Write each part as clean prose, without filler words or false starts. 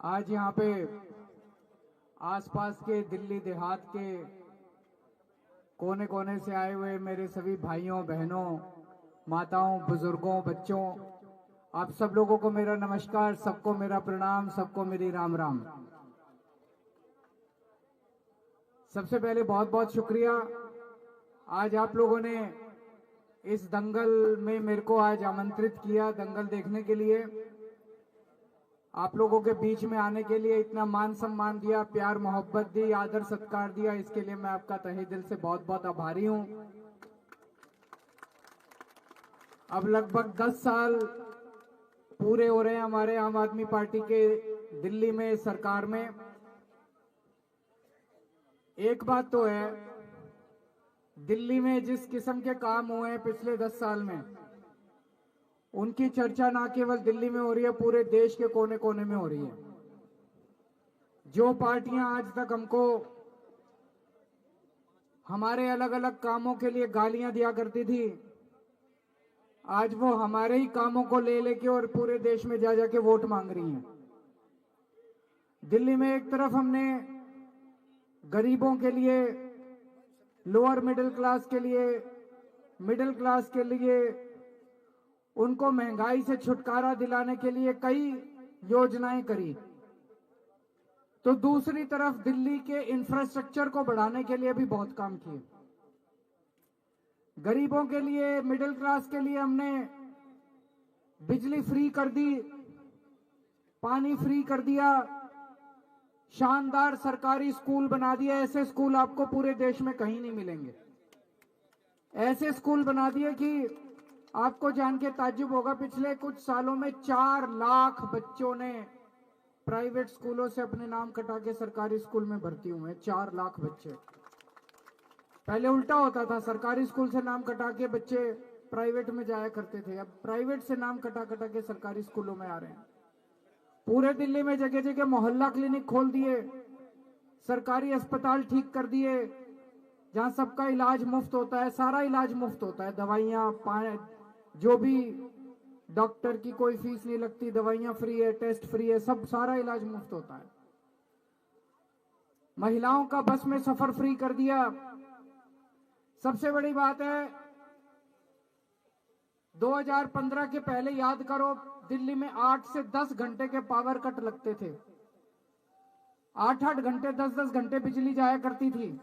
आज यहाँ पे आसपास के दिल्ली देहात के कोने कोने से आए हुए मेरे सभी भाइयों बहनों, माताओं, बुजुर्गों, बच्चों, आप सब लोगों को मेरा नमस्कार, सबको मेरा प्रणाम, सबको मेरी राम राम। सबसे पहले बहुत बहुत शुक्रिया। आज आप लोगों ने इस दंगल में मेरे को आज आमंत्रित किया दंगल देखने के लिए। आप लोगों के बीच में आने के लिए इतना मान सम्मान दिया, प्यार मोहब्बत दी, आदर सत्कार दिया, इसके लिए मैं आपका तहे दिल से बहुत बहुत आभारी हूं। अब लगभग 10 साल पूरे हो रहे हैं हमारे आम आदमी पार्टी के दिल्ली में सरकार में। एक बात तो है, दिल्ली में जिस किस्म के काम हुए हैं पिछले 10 साल में, उनकी चर्चा ना केवल दिल्ली में हो रही है, पूरे देश के कोने कोने में हो रही है। जो पार्टियां आज तक हमको हमारे अलग अलग कामों के लिए गालियां दिया करती थी, आज वो हमारे ही कामों को ले लेके और पूरे देश में जा जाके वोट मांग रही हैं। दिल्ली में एक तरफ हमने गरीबों के लिए, लोअर मिडिल क्लास के लिए, मिडिल क्लास के लिए, उनको महंगाई से छुटकारा दिलाने के लिए कई योजनाएं करी, तो दूसरी तरफ दिल्ली के इंफ्रास्ट्रक्चर को बढ़ाने के लिए भी बहुत काम किए। गरीबों के लिए, मिडिल क्लास के लिए हमने बिजली फ्री कर दी, पानी फ्री कर दिया, शानदार सरकारी स्कूल बना दिए। ऐसे स्कूल आपको पूरे देश में कहीं नहीं मिलेंगे। ऐसे स्कूल बना दिए कि आपको जान के ताज्जुब होगा, पिछले कुछ सालों में 4 लाख बच्चों ने प्राइवेट स्कूलों से अपने नाम कटा के सरकारी स्कूल में भर्ती हुए हैं। 4 लाख बच्चे। पहले उल्टा होता था, सरकारी स्कूल से नाम कटा के बच्चे प्राइवेट में जाया करते थे, अब प्राइवेट से नाम कटा कटा के सरकारी स्कूलों में आ रहे हैं। पूरे दिल्ली में जगह जगह मोहल्ला क्लिनिक खोल दिए, सरकारी अस्पताल ठीक कर दिए, जहां सबका इलाज मुफ्त होता है, सारा इलाज मुफ्त होता है, दवाइयां, जो भी डॉक्टर की कोई फीस नहीं लगती, दवाइयां फ्री है, टेस्ट फ्री है, सब सारा इलाज मुफ्त होता है। महिलाओं का बस में सफर फ्री कर दिया। सबसे बड़ी बात है, 2015 के पहले याद करो, दिल्ली में 8 से 10 घंटे के पावर कट लगते थे। 8-8 घंटे, 10-10 घंटे बिजली जाया करती थी।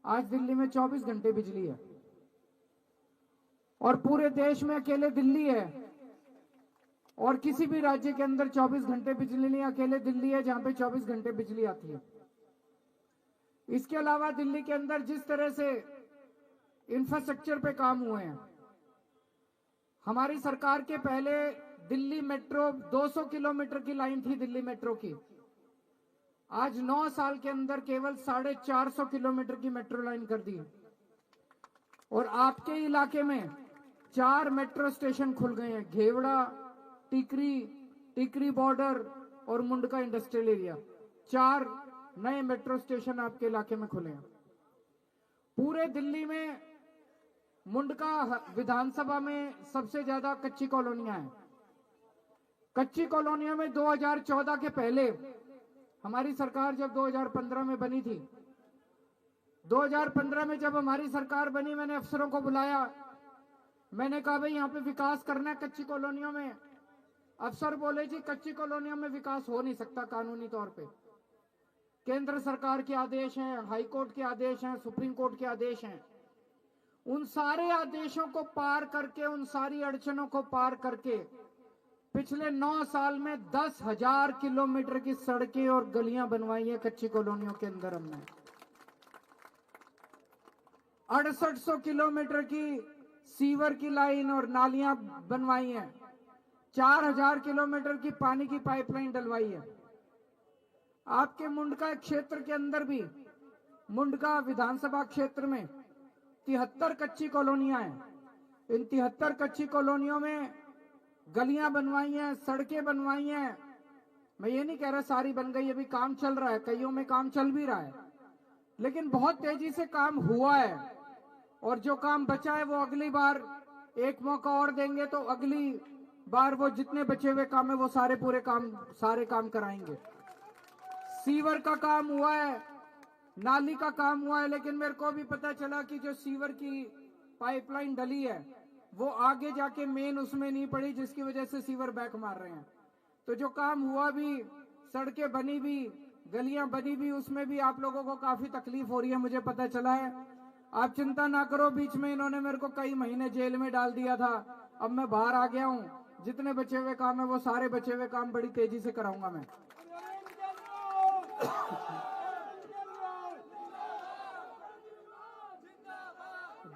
आज दिल्ली में 24 घंटे बिजली है, और पूरे देश में अकेले दिल्ली है, और किसी भी राज्य के अंदर 24 घंटे बिजली नहीं, अकेले दिल्ली है जहां पे 24 घंटे बिजली आती है। इसके अलावा दिल्ली के अंदर जिस तरह से इंफ्रास्ट्रक्चर पे काम हुए हैं, हमारी सरकार के पहले दिल्ली मेट्रो 200 किलोमीटर की लाइन थी दिल्ली मेट्रो की, आज 9 साल के अंदर केवल 450 किलोमीटर की मेट्रो लाइन कर दी। और आपके इलाके में 4 मेट्रो स्टेशन खुल गए हैं, घेवड़ा, टिकरी बॉर्डर और मुंडका इंडस्ट्रियल एरिया। 4 नए मेट्रो स्टेशन आपके इलाके में खुले हैं। पूरे दिल्ली में मुंडका विधानसभा में सबसे ज्यादा कच्ची कॉलोनियां हैं। कच्ची कॉलोनियों में 2014 के पहले हमारी सरकार जब 2015 में बनी थी, 2015 में जब हमारी सरकार बनी, मैंने अफसरों को बुलाया, मैंने कहा भाई यहाँ पे विकास करना है कच्ची कॉलोनियों में। अफसर बोले जी कच्ची कॉलोनियों में विकास हो नहीं सकता कानूनी तौर पे, केंद्र सरकार के आदेश हैं, हाई कोर्ट के आदेश हैं, सुप्रीम कोर्ट के आदेश हैं। उन सारे आदेशों को पार करके, उन सारी अड़चनों को पार करके पिछले 9 साल में 10,000 किलोमीटर की सड़कें और गलियां बनवाई हैं कच्ची कॉलोनियों के अंदर। हमने 6800 किलोमीटर की सीवर की लाइन और नालियां बनवाई हैं, 4000 किलोमीटर की पानी की पाइपलाइन डलवाई है। आपके मुंडका क्षेत्र के अंदर भी, मुंडका विधानसभा क्षेत्र में 73 कच्ची कॉलोनियां हैं। इन 73 कच्ची कॉलोनियों में गलियां बनवाई हैं, सड़कें बनवाई हैं। मैं ये नहीं कह रहा सारी बन गई, अभी काम चल रहा है, कईयों में काम चल भी रहा है, लेकिन बहुत तेजी से काम हुआ है। और जो काम बचा है वो अगली बार एक मौका और देंगे तो अगली बार वो जितने बचे हुए काम है वो सारे काम कराएंगे। सीवर का काम हुआ है, नाली का काम हुआ है, लेकिन मेरे को भी पता चला कि जो सीवर की पाइपलाइन डली है वो आगे जाके मेन उसमें नहीं पड़ी, जिसकी वजह से सीवर बैक मार रहे हैं। तो जो काम हुआ भी, सड़कें बनी भी, गलियां बनी भी, उसमें भी आप लोगों को काफी तकलीफ हो रही है, मुझे पता चला है। आप चिंता ना करो, बीच में इन्होंने मेरे को कई महीने जेल में डाल दिया था, अब मैं बाहर आ गया हूं। जितने बचे हुए काम है वो सारे बचे हुए काम बड़ी तेजी से कराऊंगा मैं।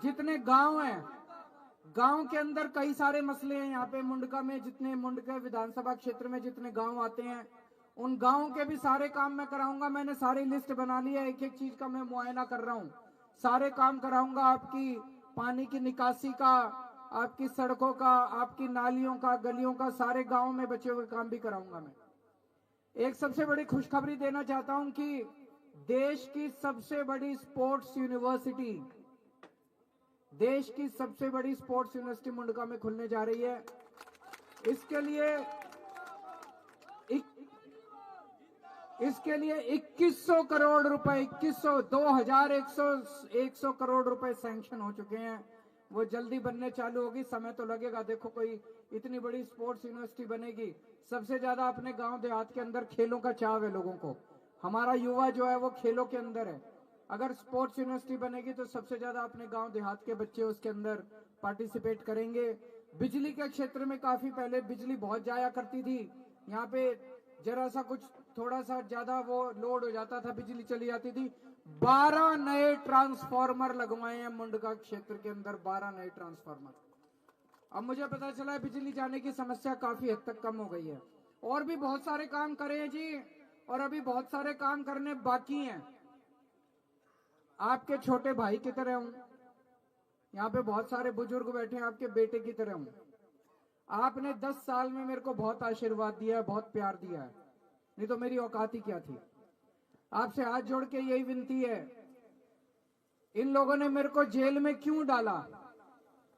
जितने गांव हैं, गांव के अंदर कई सारे मसले हैं। यहाँ पे मुंडका में जितने मुंडका विधानसभा क्षेत्र में जितने गांव आते हैं उन गांवों के भी सारे काम मैं कराऊंगा। मैंने सारी लिस्ट बना ली है, एक एक चीज का मैं मुआयना कर रहा हूँ, सारे काम कराऊंगा। आपकी पानी की निकासी का, आपकी सड़कों का, आपकी नालियों का, गलियों का, सारे गांव में बचे हुए काम भी कराऊंगा मैं। एक सबसे बड़ी खुशखबरी देना चाहता हूं कि देश की सबसे बड़ी स्पोर्ट्स यूनिवर्सिटी, देश की सबसे बड़ी स्पोर्ट्स यूनिवर्सिटी मुंडका में खुलने जा रही है। इसके लिए 2100 करोड़ रुपए, 2100 करोड़ रुपए सैंक्शन हो चुके हैं। वो जल्दी बनने चालू होगी, समय तो लगेगा। देखो, कोई इतनी बड़ी स्पोर्ट्स यूनिवर्सिटी बनेगी, सबसे ज्यादा अपने गांव देहात के अंदर खेलों का चाव है लोगों को। हमारा युवा जो है वो खेलों के अंदर है। अगर स्पोर्ट्स यूनिवर्सिटी बनेगी तो सबसे ज्यादा अपने गांव देहात के बच्चे उसके अंदर पार्टिसिपेट करेंगे। बिजली के क्षेत्र में काफी पहले बिजली बहुत जाया करती थी, यहाँ पे जरा सा कुछ थोड़ा सा ज्यादा वो लोड हो जाता था, बिजली चली जाती थी। 12 नए ट्रांसफार्मर लगवाए हैं मुंडका क्षेत्र के अंदर, 12 नए ट्रांसफार्मर। अब मुझे पता चला है बिजली जाने की समस्या काफी हद तक कम हो गई है। और भी बहुत सारे काम करे हैं जी, और अभी बहुत सारे काम करने बाकी हैं। आपके छोटे भाई की तरह हूं, यहाँ पे बहुत सारे बुजुर्ग बैठे हैं, आपके बेटे की तरह हूं। आपने 10 साल में मेरे को बहुत आशीर्वाद दिया है, बहुत प्यार दिया है, नहीं तो मेरी औकात ही क्या थी। आपसे हाथ जोड़ के यही विनती है, इन लोगों ने मेरे को जेल में क्यों डाला?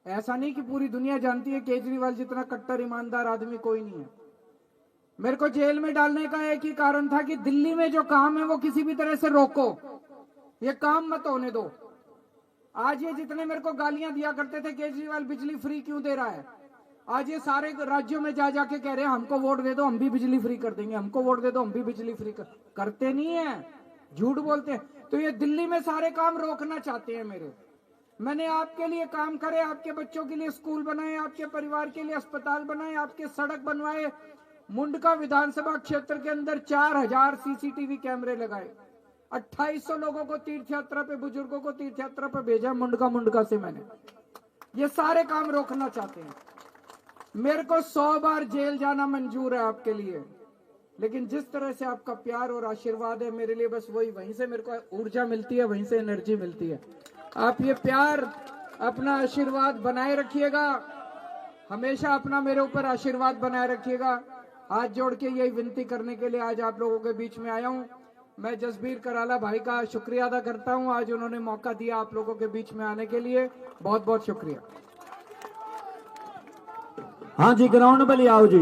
ऐसा नहीं कि पूरी दुनिया जानती है केजरीवाल जितना कट्टर ईमानदार आदमी कोई नहीं है। मेरे को जेल में डालने का एक ही कारण था कि दिल्ली में जो काम है वो किसी भी तरह से रोको, ये काम मत होने दो। आज ये जितने मेरे को गालियां दिया करते थे केजरीवाल बिजली फ्री क्यों दे रहा है, आज ये सारे राज्यों में जा जाके कह रहे हैं हमको वोट दे दो हम भी बिजली फ्री कर देंगे, हमको वोट दे दो हम भी बिजली फ्री करते नहीं है, झूठ बोलते हैं। तो ये दिल्ली में सारे काम रोकना चाहते हैं मेरे। मैंने आपके लिए काम करे, आपके बच्चों के लिए स्कूल बनाए, आपके परिवार के लिए अस्पताल बनाए, आपके सड़क बनवाए। मुंडका विधानसभा क्षेत्र के अंदर 4000 सीसीटीवी कैमरे लगाए, 2800 लोगों को तीर्थ यात्रा पे, बुजुर्गों को तीर्थ यात्रा पे भेजा मुंडका से मैंने। ये सारे काम रोकना चाहते हैं। मेरे को 100 बार जेल जाना मंजूर है आपके लिए, लेकिन जिस तरह से आपका प्यार और आशीर्वाद है मेरे लिए, बस वहीं से मेरे को ऊर्जा मिलती है, वहीं से एनर्जी मिलती है। आप ये प्यार, अपना आशीर्वाद बनाए रखिएगा, हमेशा अपना मेरे ऊपर आशीर्वाद बनाए रखिएगा। हाथ जोड़ के यही विनती करने के लिए आज आप लोगों के बीच में आया हूं। मैं जसबीर कराला भाई का शुक्रिया अदा करता हूं, आज उन्होंने मौका दिया आप लोगों के बीच में आने के लिए, बहुत बहुत शुक्रिया। हाँ जी, ग्राउंड पर ले आओ जी।